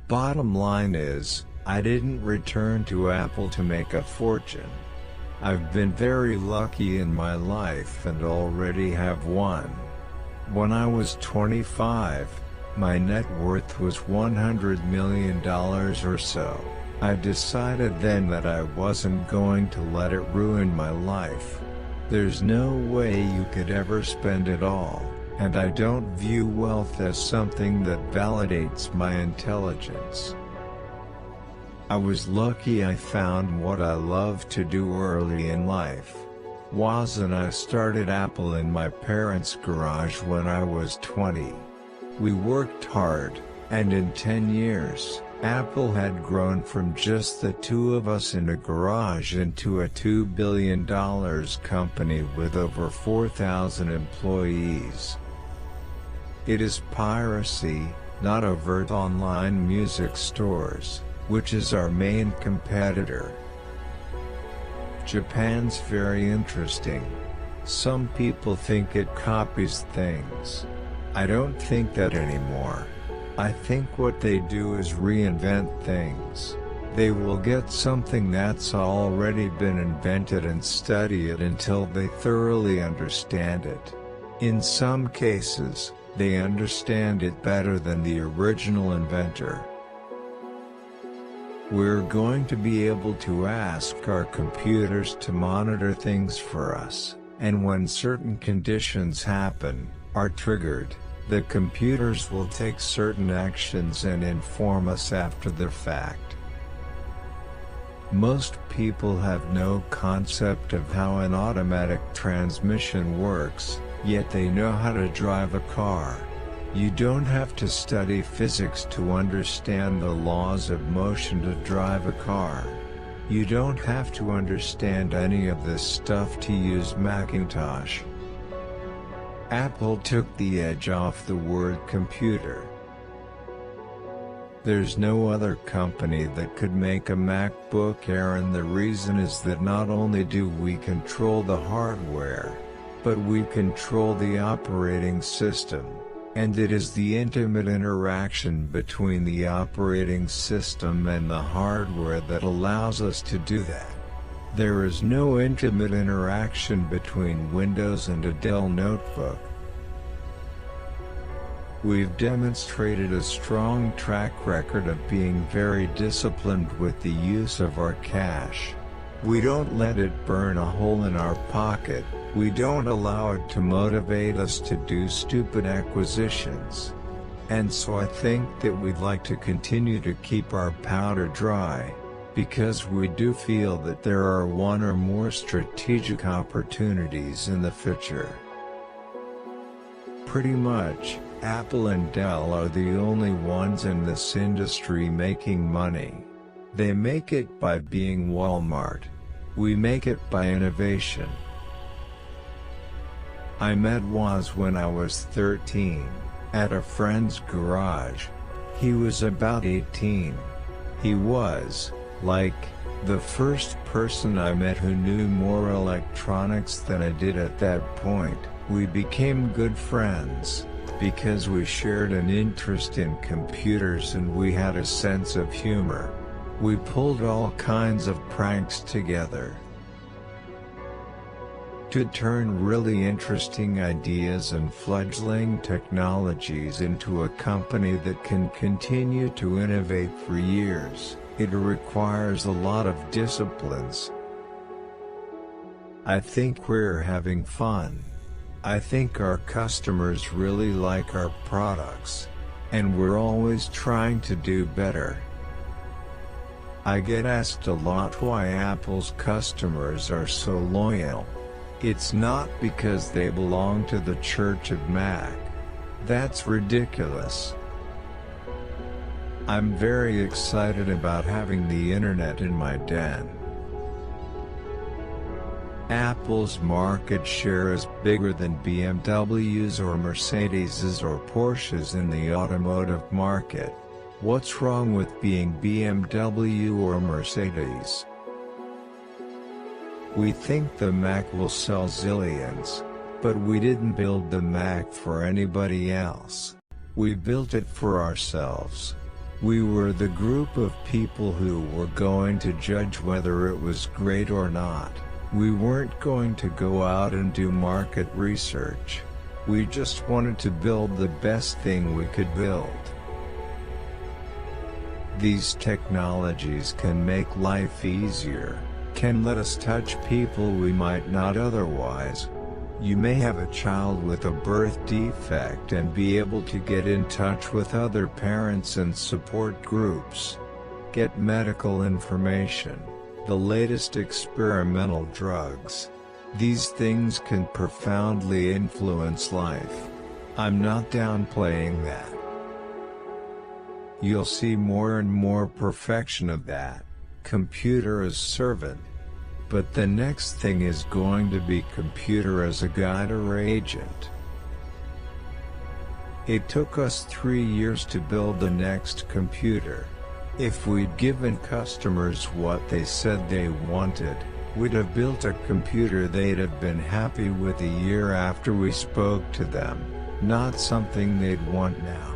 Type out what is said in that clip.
Bottom line is, I didn't return to Apple to make a fortune. I've been very lucky in my life and already have won. When I was 25, my net worth was $100 million or so. I decided then that I wasn't going to let it ruin my life. There's no way you could ever spend it all, and I don't view wealth as something that validates my intelligence. I was lucky I found what I love to do early in life. Woz and I started Apple in my parents' garage when I was 20. We worked hard, and in 10 years, Apple had grown from just the two of us in a garage into a $2 billion company with over 4,000 employees. It is piracy, not overt online music stores, which is our main competitor. Japan's very interesting. Some people think it copies things. I don't think that anymore. I think what they do is reinvent things. They will get something that's already been invented and study it until they thoroughly understand it. In some cases, they understand it better than the original inventor. We're going to be able to ask our computers to monitor things for us, and when certain conditions happen, are triggered, the computers will take certain actions and inform us after the fact. Most people have no concept of how an automatic transmission works, yet they know how to drive a car. You don't have to study physics to understand the laws of motion to drive a car. You don't have to understand any of this stuff to use Macintosh. Apple took the edge off the word computer. There's no other company that could make a MacBook Air, and the reason is that not only do we control the hardware, but we control the operating system, and it is the intimate interaction between the operating system and the hardware that allows us to do that. There is no intimate interaction between Windows and a Dell notebook. We've demonstrated a strong track record of being very disciplined with the use of our cash. We don't let it burn a hole in our pocket. We don't allow it to motivate us to do stupid acquisitions. And so I think that we'd like to continue to keep our powder dry, because we do feel that there are one or more strategic opportunities in the future. Pretty much, Apple and Dell are the only ones in this industry making money. They make it by being Walmart. We make it by innovation. I met Woz when I was 13, at a friend's garage. He was about 18. He was, like, the first person I met who knew more electronics than I did at that point. We became good friends, because we shared an interest in computers and we had a sense of humor. We pulled all kinds of pranks together to turn really interesting ideas and fledgling technologies into a company that can continue to innovate for years. It requires a lot of disciplines. I think we're having fun. I think our customers really like our products, and we're always trying to do better. I get asked a lot why Apple's customers are so loyal. It's not because they belong to the Church of Mac. That's ridiculous. I'm very excited about having the internet in my den. Apple's market share is bigger than BMW's or Mercedes's or Porsche's in the automotive market. What's wrong with being BMW or Mercedes? We think the Mac will sell zillions, but we didn't build the Mac for anybody else. We built it for ourselves. We were the group of people who were going to judge whether it was great or not. We weren't going to go out and do market research. We just wanted to build the best thing we could build. These technologies can make life easier, can let us touch people we might not otherwise. You may have a child with a birth defect and be able to get in touch with other parents and support groups. Get medical information, the latest experimental drugs. These things can profoundly influence life. I'm not downplaying that. You'll see more and more perfection of that, computer as servant. But the next thing is going to be computer as a guide or agent. It took us 3 years to build the next computer. If we'd given customers what they said they wanted, we'd have built a computer they'd have been happy with a year after we spoke to them, not something they'd want now.